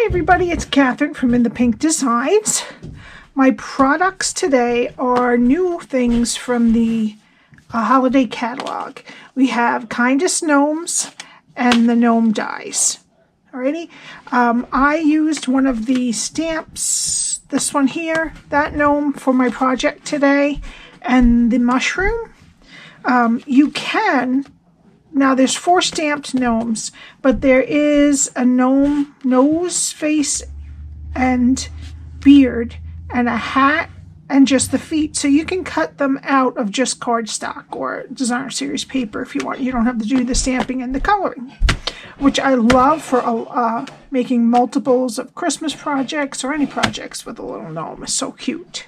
Hi everybody, it's Catherine from In the Pink Designs. My products today are new things from the holiday catalog. We have Kindest Gnomes and the gnome dies. Alrighty, I used one of the stamps, this one here, that gnome for my project today, and the mushroom. You can. Now there's 4 stamped gnomes, but there is a gnome nose, face, and beard, and a hat, and just the feet. So you can cut them out of just cardstock or designer series paper if you want. You don't have to do the stamping and the coloring, which I love for making multiples of Christmas projects or any projects with a little gnome. It's so cute.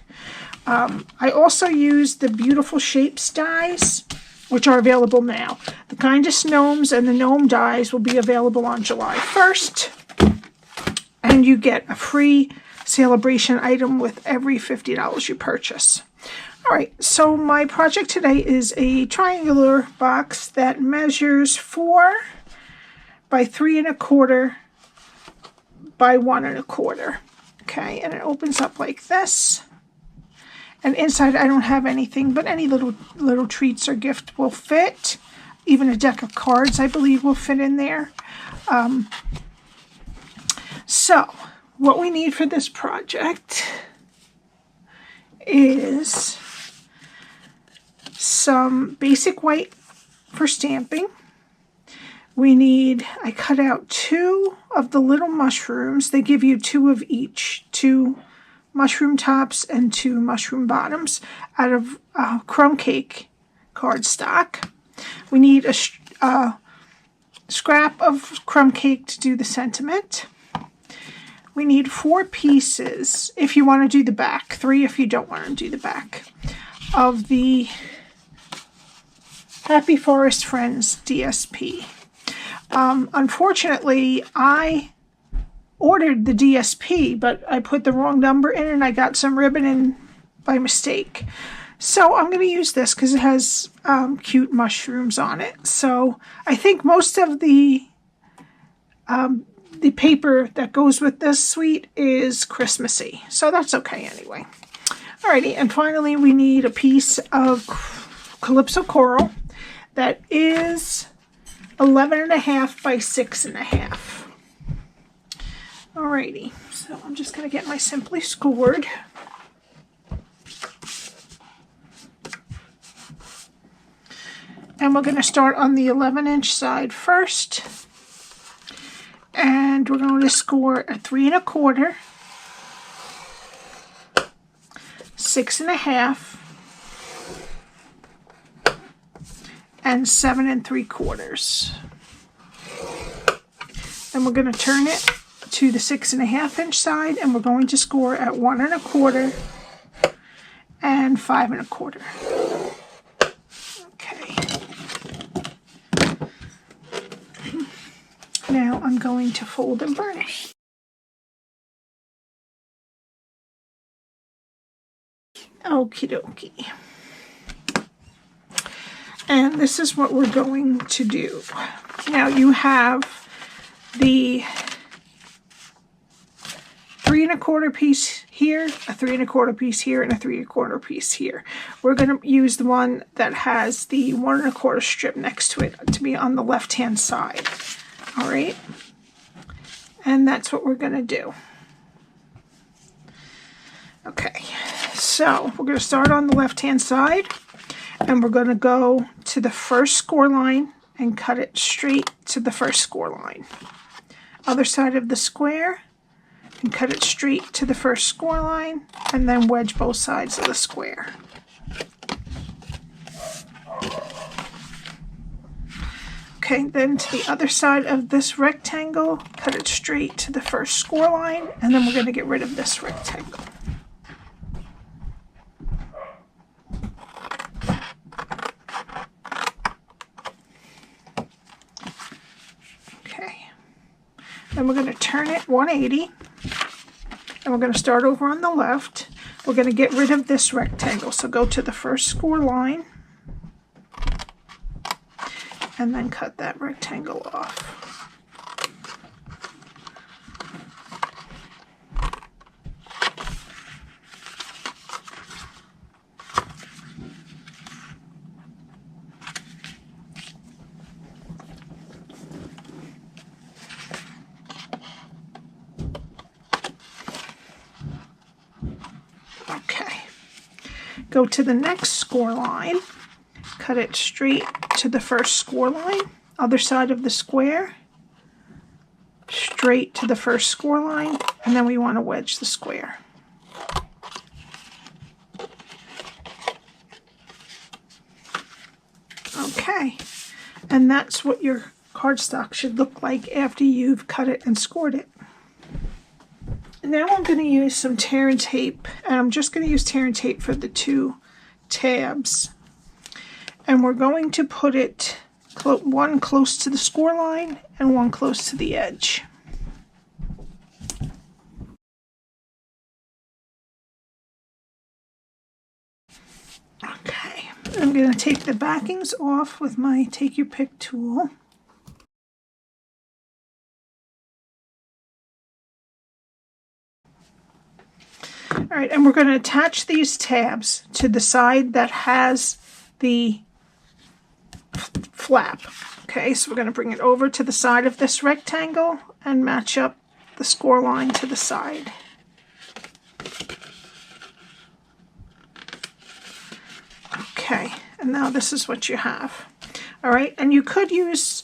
I also use the Beautiful Shapes dies, which are available now. The Kindest Gnomes and the gnome dies will be available on July 1st. And you get a free SALABRATION item with every $50 you purchase. Alright, so my project today is a triangular box that measures 4 by 3 1/4 by 1 1/4. Okay, and it opens up like this. And inside I don't have anything, but any little treats or gift will fit. Even a deck of cards, I believe, will fit in there. So, what we need for this project is some basic white for stamping. We need, I cut out 2 of the little mushrooms. They give you 2 of each, 2 mushroom tops and 2 mushroom bottoms out of crumb cake cardstock. We need a scrap of crumb cake to do the sentiment. We need 4 pieces if you want to do the back, 3 if you don't want to do the back, of the Happy Forest Friends DSP. Unfortunately, I ordered the DSP, but I put the wrong number in and I got some ribbon in by mistake. So I'm going to use this because it has cute mushrooms on it. So I think most of the paper that goes with this suite is Christmassy. So that's okay anyway. Alrighty, and finally we need a piece of Calypso coral that is 11.5 by 6.5. Alrighty, so I'm just going to get my Simply Scored. And we're going to start on the 11-inch side first. And we're going to score a 3 1/4, 6.5, and 7 3/4. Then we're going to turn it to the 6.5-inch side, and we're going to score at 1 1/4 and 5 1/4. Okay. Now I'm going to fold and burnish. Okie dokie. And this is what we're going to do. Now you have the 3 1/4 piece here, a 3 1/4 piece here, and a 3 1/4 piece here. We're going to use the one that has the 1 1/4 strip next to it to be on the left-hand side. All right, and that's what we're going to do. Okay, so we're going to start on the left-hand side, and we're going to go to the first score line and cut it straight to the first score line. Other side of the square, and cut it straight to the first score line, and then wedge both sides of the square. Okay, then to the other side of this rectangle, cut it straight to the first score line, and then we're going to get rid of this rectangle. Okay, then we're going to turn it 180. And we're going to start over on the left. We're going to get rid of this rectangle. So go to the first score line and then cut that rectangle off. go to the next score line, cut it straight to the first score line, other side of the square, straight to the first score line, and then we want to wedge the square. Okay, and that's what your cardstock should look like after you've cut it and scored it. Now I'm going to use some tear and tape, and I'm just going to use tear and tape for the 2 tabs. And we're going to put it one close to the score line and one close to the edge. Okay, I'm going to take the backings off with my Take Your Pick tool. All right, and we're going to attach these tabs to the side that has the flap. Okay, so we're going to bring it over to the side of this rectangle and match up the score line to the side. Okay, and now this is what you have. All right, and you could use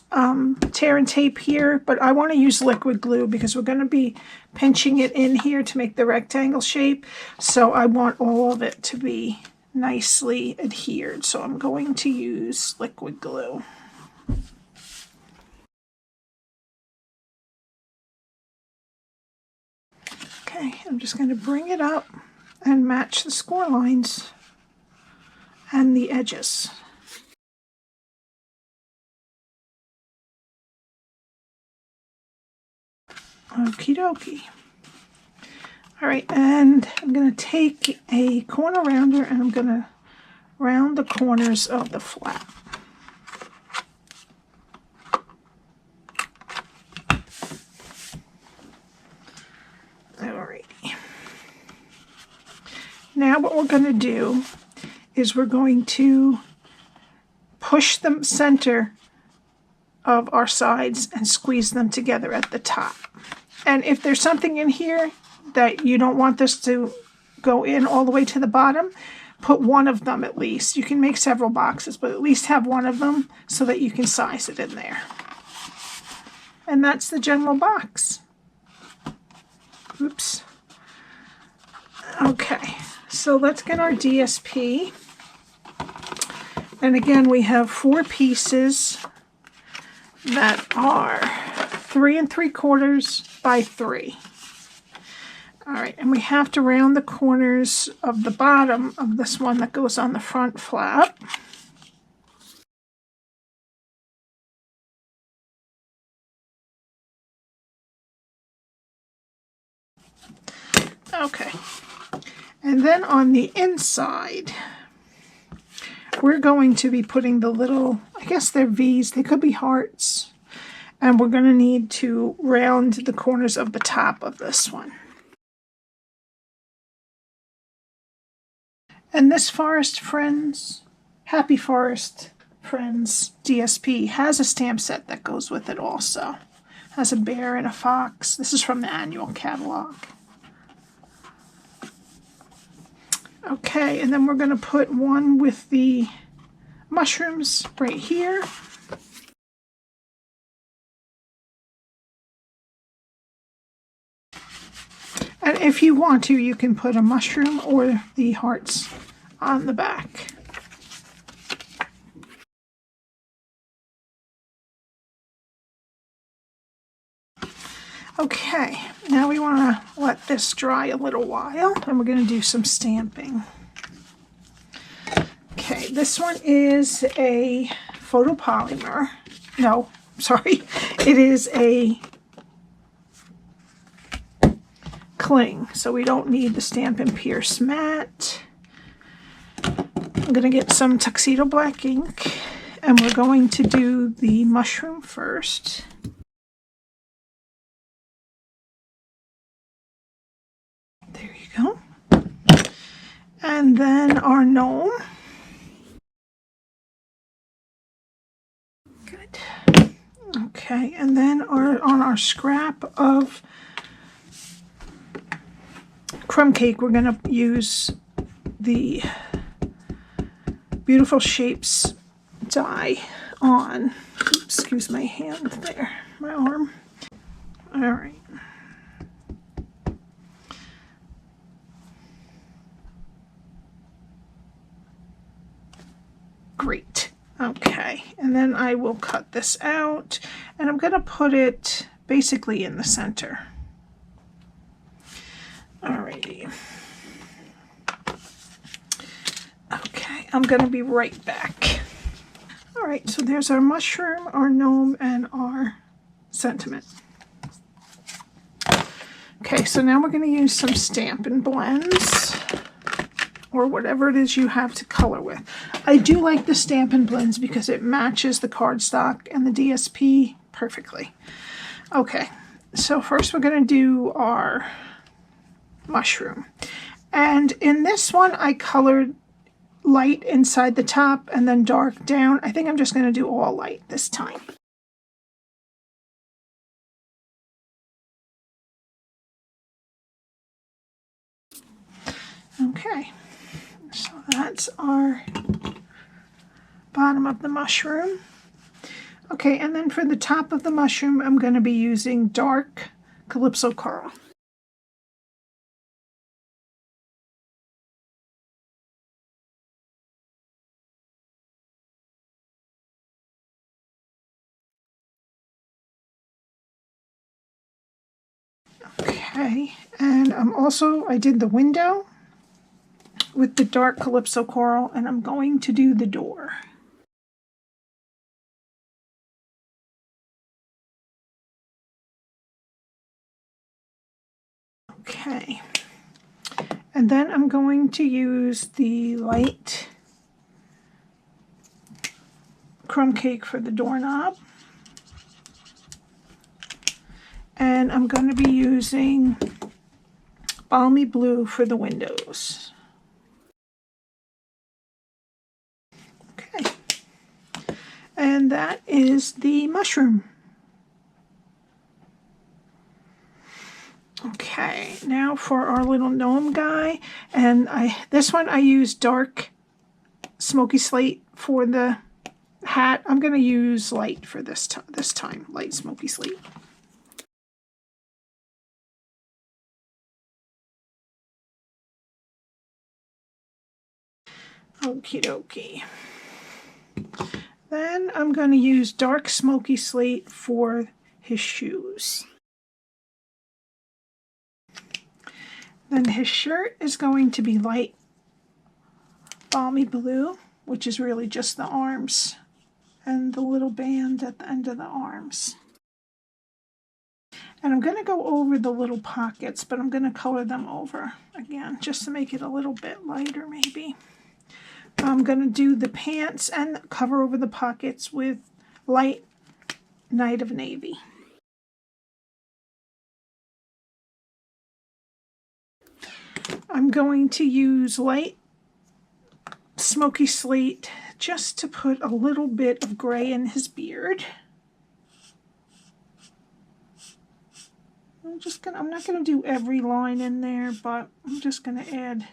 tear and tape here, but I want to use liquid glue because we're going to be pinching it in here to make the rectangle shape. So I want all of it to be nicely adhered. So I'm going to use liquid glue. Okay, I'm just going to bring it up and match the score lines and the edges. Okie dokie. All right, and I'm going to take a corner rounder and I'm going to round the corners of the flap. Alrighty. Now what we're going to do is we're going to push the center of our sides and squeeze them together at the top. And if there's something in here that you don't want this to go in all the way to the bottom, put one of them at least. You can make several boxes, but at least have one of them so that you can size it in there. And that's the general box. Oops. Okay, so let's get our DSP. And again, we have 4 pieces that are 3 3/4 by 3. All right, and we have to round the corners of the bottom of this one that goes on the front flap. Okay, and then on the inside, we're going to be putting the little, I guess they're V's, they could be hearts. And we're going to need to round the corners of the top of this one. And this Forest Friends, Happy Forest Friends DSP has a stamp set that goes with it also. Has a bear and a fox. This is from the annual catalog. Okay, and then we're going to put one with the mushrooms right here. And if you want to, you can put a mushroom or the hearts on the back. Okay, now we want to let this dry a little while, and we're going to do some stamping. Okay, this one is a photopolymer. No, sorry, it is a cling, so we don't need the Stampin' Pierce mat. I'm going to get some Tuxedo Black ink, and we're going to do the mushroom first. There you go. And then our gnome. Good. Okay, and then on our scrap of crumb cake, we're going to use the Beautiful Shapes die on. Oops, excuse my hand there, my arm. All right. Great. Okay, and then I will cut this out, and I'm going to put it basically in the center. Alrighty. Okay, I'm going to be right back. Alright, so there's our mushroom, our gnome, and our sentiment. Okay, so now we're going to use some Stampin' Blends, or whatever it is you have to color with. I do like the Stampin' Blends because it matches the cardstock and the DSP perfectly. Okay, so first we're going to do our mushroom. And in this one, I colored light inside the top and then dark down. I think I'm just going to do all light this time. Okay, so that's our bottom of the mushroom. Okay, and then for the top of the mushroom, I'm going to be using dark Calypso coral. Okay, and I did the window with the dark Calypso coral, and I'm going to do the door. Okay, and then I'm going to use the light crumb cake for the doorknob. And I'm going to be using Balmy Blue for the windows. Okay, and that is the mushroom. Okay, now for our little gnome guy, and this one I used dark smoky slate for the hat. I'm going to use light for this time, light smoky slate. Okie dokie. Then I'm going to use dark smoky slate for his shoes. Then his shirt is going to be light Balmy Blue, which is really just the arms and the little band at the end of the arms. And I'm going to go over the little pockets, but I'm going to color them over again, just to make it a little bit lighter maybe. I'm going to do the pants and cover over the pockets with light Night of Navy. I'm going to use light smoky slate just to put a little bit of gray in his beard. I'm not going to do every line in there, but I'm just going to add,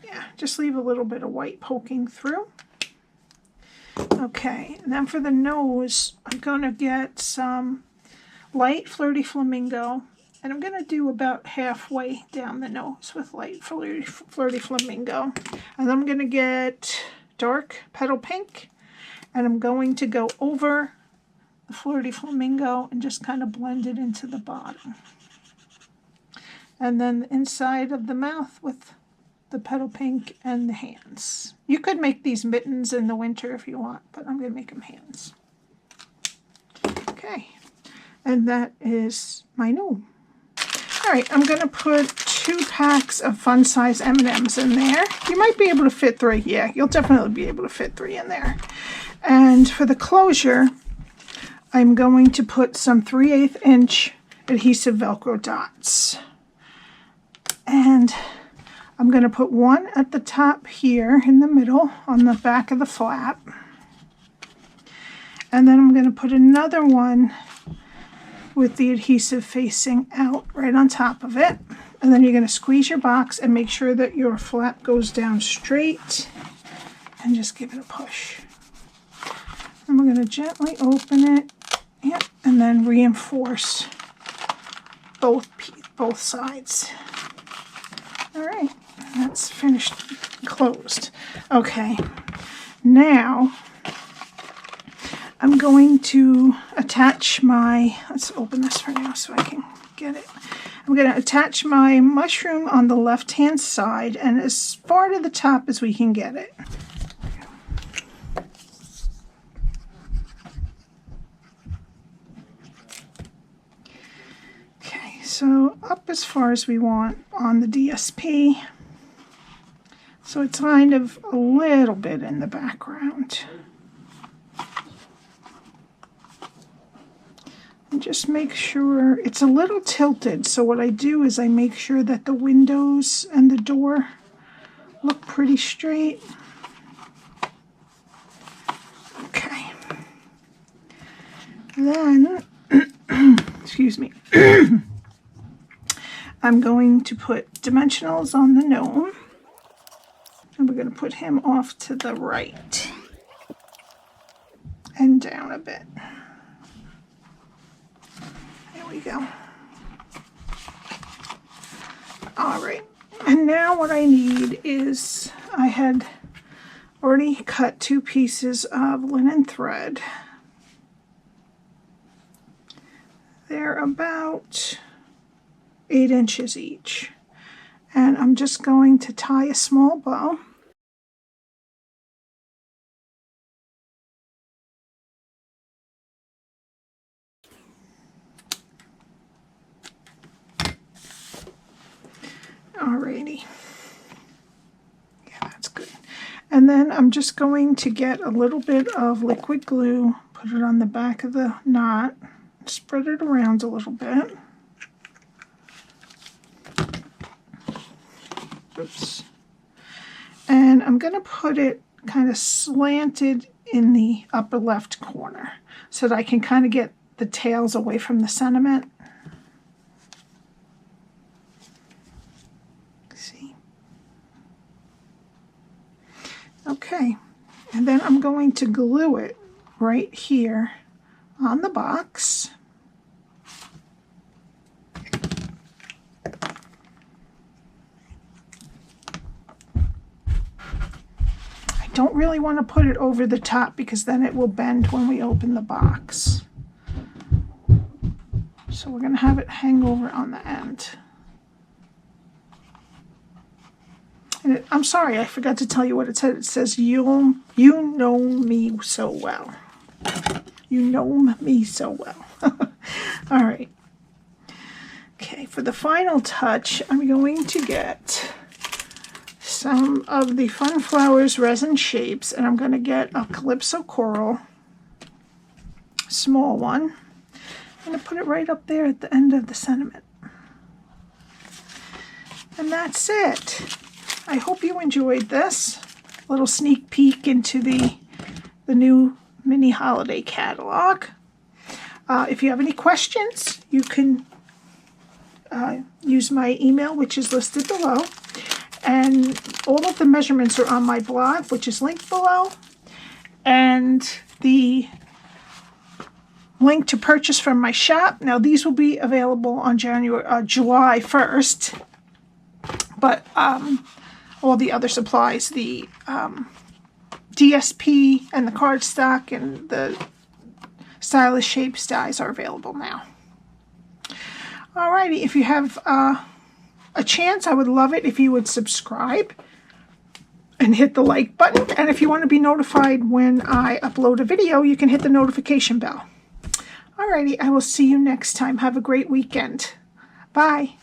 yeah, just leave a little bit of white poking through. Okay, and then for the nose, I'm going to get some light Flirty Flamingo, and I'm going to do about halfway down the nose with light Flirty Flamingo. And I'm going to get dark Petal Pink, and I'm going to go over the Flirty Flamingo and just kind of blend it into the bottom. And then the inside of the mouth with the Petal Pink and the hands. You could make these mittens in the winter if you want, but I'm going to make them hands. Okay, and that is my gnome. All right, I'm going to put 2 packs of fun size M&Ms in there. You might be able to fit 3. Yeah, you'll definitely be able to fit 3 in there. And for the closure, I'm going to put some 3/8 inch adhesive Velcro dots. And I'm going to put one at the top here in the middle on the back of the flap. And then I'm going to put another one with the adhesive facing out right on top of it. And then you're going to squeeze your box and make sure that your flap goes down straight and just give it a push. And we're going to gently open it, yep, and then reinforce both sides. All right, that's finished, closed. Okay, now I'm going to attach my, let's open this for now so I can get it. I'm going to attach my mushroom on the left-hand side and as far to the top as we can get it. Okay, so up as far as we want on the DSP. So it's kind of a little bit in the background. And just make sure it's a little tilted, so what I do is I make sure that the windows and the door look pretty straight. Okay. Then, excuse me, I'm going to put dimensionals on the gnome, and we're going to put him off to the right and down a bit. We go. All right, and now what I need is, I had already cut 2 pieces of linen thread. They're about 8 inches each, and I'm just going to tie a small bow. Alrighty. Yeah, that's good. And then I'm just going to get a little bit of liquid glue, put it on the back of the knot, spread it around a little bit. Oops. And I'm going to put it kind of slanted in the upper left corner so that I can kind of get the tails away from the sentiment. Okay, and then I'm going to glue it right here on the box. I don't really want to put it over the top because then it will bend when we open the box. So we're going to have it hang over on the end. And I'm sorry, I forgot to tell you what it said. It says, you know me so well. You know me so well. All right. Okay, for the final touch, I'm going to get some of the Fun Flowers resin shapes, and I'm going to get a Calypso coral, small one. I'm going to put it right up there at the end of the sentiment. And that's it. I hope you enjoyed this little sneak peek into the new mini holiday catalog. If you have any questions, you can use my email, which is listed below. And all of the measurements are on my blog, which is linked below. And the link to purchase from my shop. Now, these will be available on July 1st. But all the other supplies, the DSP and the cardstock and the stylish shapes dies are available now. Alrighty, if you have a chance, I would love it if you would subscribe and hit the like button. And if you want to be notified when I upload a video, you can hit the notification bell. Alrighty, I will see you next time. Have a great weekend. Bye.